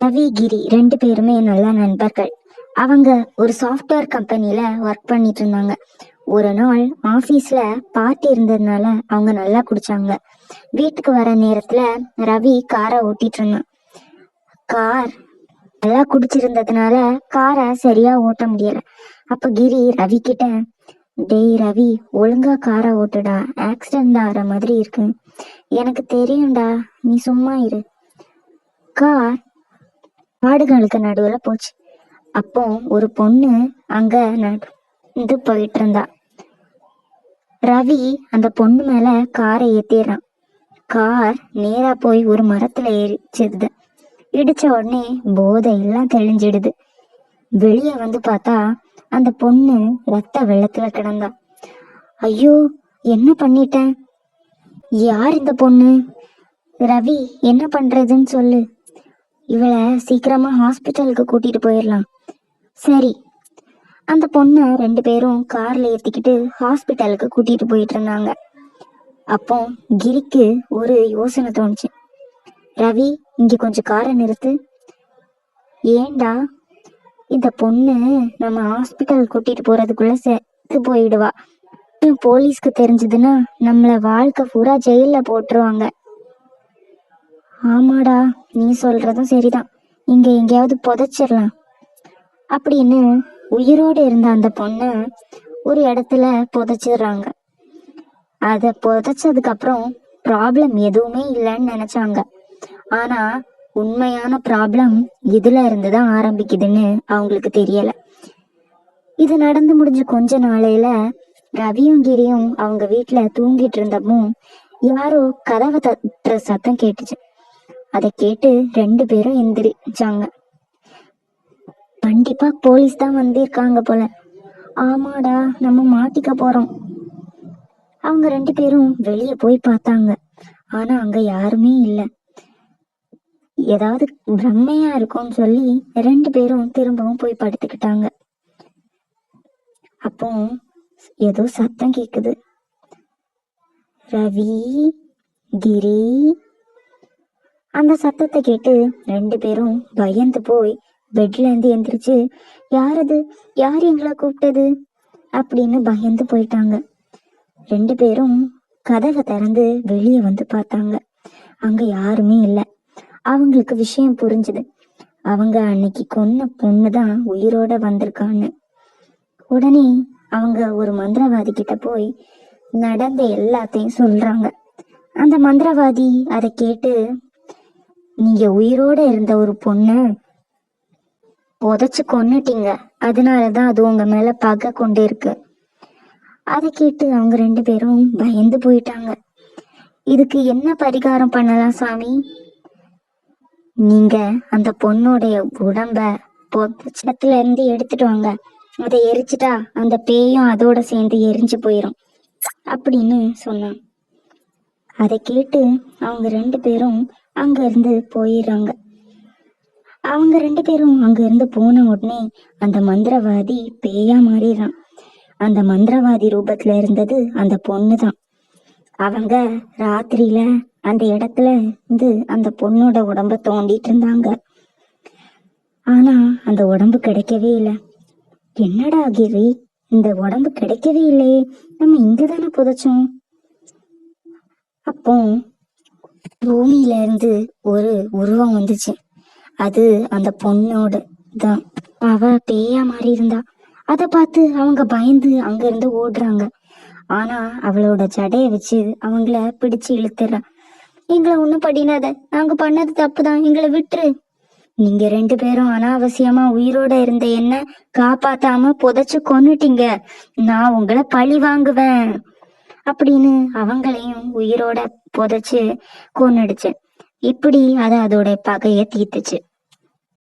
ரவி, கிரி 2 பேருமே நல்ல நண்பர்கள். அவங்க ஒரு சாஃப்ட்வேர் கம்பெனில ஒர்க் பண்ணிட்டு இருந்தாங்க. ஒரு நாள் ஆபீஸ்ல பார்ட்டி இருந்ததுனால அவங்க நல்லா குடிச்சாங்க. வீட்டுக்கு வர நேரத்துல ரவி காரை ஓட்டிட்டு இருந்தான். கார் நல்லா குடிச்சிருந்ததுனால காரை சரியா ஓட்ட முடியல. அப்ப கிரி ரவி கிட்ட, டேய் ரவி, ஒழுங்கா காரை ஓட்டுடா, ஆக்சிடென்ட் ஆகிற மாதிரி இருக்கு. எனக்கு தெரியும்டா, நீ சும்மா இரு. கார் காடுகளுக்கு நடுவுல போச்சு. அப்போ ஒரு பொண்ணு அங்க நடந்து போயிட்டு இருந்தா. ரவி அந்த பொண்ணு மேல காரை ஏத்திடுறான். கார் நேரா போய் ஒரு மரத்துல ஏறிச்சிருது. இடிச்ச உடனே போதை எல்லாம் தெளிஞ்சிடுது. வெளியே வந்து பார்த்தா அந்த பொண்ணு ரத்த வெள்ளத்துல கிடந்தா. ஐயோ, என்ன பண்ணிட்டேன்? யார் இந்த பொண்ணு? ரவி, என்ன பண்றதுன்னு சொல்லு. இவளை சீக்கிரமா ஹாஸ்பிட்டலுக்கு கூட்டிட்டு போயிடலாம். சரி. அந்த பொண்ணை 2 பேரும் கார்ல ஏத்திக்கிட்டு ஹாஸ்பிட்டலுக்கு கூட்டிட்டு போயிட்டு இருந்தாங்க. அப்போ கிரிக்கு ஒரு யோசனை தோணுச்சு. ரவி, இங்க கொஞ்சம் காரை நிறுத்து. ஏண்டா? இந்த பொண்ணு நம்ம ஹாஸ்பிட்டல் கூட்டிட்டு போறதுக்குள்ள செத்து போயிடுவா. போலீஸ்க்கு தெரிஞ்சதுன்னா நம்மள வாழ்க்கை பூரா ஜெயில போட்டுருவாங்க. ஆமாடா, நீ சொல்றதும் சரிதான். இங்க எங்கேயாவது புதைச்சிடலாம் அப்படின்னு உயிரோடு இருந்த அந்த பொண்ணை ஒரு இடத்துல புதைச்சிடுறாங்க. அத புதைச்சதுக்கு அப்புறம் ப்ராப்ளம் எதுவுமே இல்லைன்னு நினைச்சாங்க. ஆனா உண்மையான ப்ராப்ளம் இதுல இருந்துதான் ஆரம்பிக்குதுன்னு அவங்களுக்கு தெரியல. இது நடந்து முடிஞ்ச கொஞ்ச நாளையில ரவியும் கிரியும் அவங்க வீட்டுல தூங்கிட்டு இருந்தப்போ யாரோ கதவை தட்டுற சத்தம் கேட்டுச்சு. அதை கேட்டு 2 பேரும் எந்திரிச்சாங்க. கண்டிப்பா போலீஸ் தான் வந்திருக்காங்க போல. ஆமாடா, நம்ம மாட்டிக்க போறோம். அவங்க 2 பேரும் வெளியே போய் பார்த்தாங்க. ஆனா அங்க யாருமே இல்ல. ஏதாவது பிரம்மையா இருக்கும்னு சொல்லி 2 பேரும் திரும்பவும் போய் படுத்துக்கிட்டாங்க. அப்போ ஏதோ சத்தம் கேக்குது. ரவி, கிரி. அந்த சத்தத்தை கேட்டு 2 பேரும் பயந்து போய் பெட்ல இருந்து எந்திரிச்சு, யாரது, யார் எங்களை கூப்பிட்டது அப்படின்னு பயந்து போயிட்டாங்க. 2 பேரும் கதவை திறந்து வெளியே வந்து பார்த்தாங்க. அங்க யாருமே இல்லை. அவங்களுக்கு விஷயம் புரிஞ்சுது. அவங்க அன்னைக்கு கொன்ன பொண்ணுதான் உயிரோட வந்திருக்கான்னு. உடனே அவங்க ஒரு மந்திரவாதி கிட்ட போய் நடந்த எல்லாத்தையும் சொல்றாங்க. அந்த மந்திரவாதி அதை கேட்டு, நீங்க உயிரோட இருந்த ஒரு பொண்ணு புதைச்சு கொன்னுட்டீங்க, அதனாலதான் அது உங்க மேல பகை கொண்டு இருக்கு. அதை கேட்டு அவங்க 2 பேரும் பயந்து போயிட்டாங்க. இதுக்கு என்ன பரிகாரம் பண்ணலாம் சாமி? நீங்க அந்த பொண்ணுடைய உடம்ப புதைச்சத்துல இருந்து எடுத்துட்டு வாங்க. அதை எரிச்சிட்டா அந்த பேயும் அதோட சேர்ந்து எரிஞ்சு போயிடும் அப்படின்னு சொன்னான். அதை கேட்டு அவங்க 2 பேரும் அங்க இருந்து போயிடுறாங்க. அவங்க 2 பேரும் அங்க இருந்து போன உடனே அந்த மந்திரவாதி பேயா மாறிடுறான். அந்த மந்திரவாதி ரூபத்துல இருந்தது அந்த பொண்ணுதான். அவங்க ராத்திரியில அந்த இடத்துல இருந்து அந்த பொண்ணோட உடம்ப தோண்டிட்டு இருந்தாங்க. ஆனா அந்த உடம்பு கிடைக்கவே இல்லை. என்னடா கிரி, இந்த உடம்பு கிடைக்கவே இல்லையே, நம்ம இங்கதானே புதைச்சோம். அப்போ பூமியில இருந்து ஒரு உருவம் வந்துச்சு. அது அந்த பொண்ணோட தான். அவ பேயா மாறி இருந்தா. அதை பார்த்து அவங்க பயந்து அங்க இருந்து ஓடுறாங்க. ஆனா அவளோட ஜடையை வச்சு அவங்கள பிடிச்சு இழுத்துறா. எங்களை ஒண்ணும் படினாத, நாங்க பண்ணது தப்புதான், எங்களை விட்டுரு. நீங்க 2 பேரும் அனாவசியமா உயிரோட இருந்த என்ன காப்பாத்தாம புதைச்சு கொன்னுட்டீங்க. நான் உங்களை பழி வாங்குவேன் அப்படின்னு அவங்களையும் உயிரோட புதைச்சு கொன்னுடுச்சு. இப்படி அதோட பகைய தீர்த்துச்சு.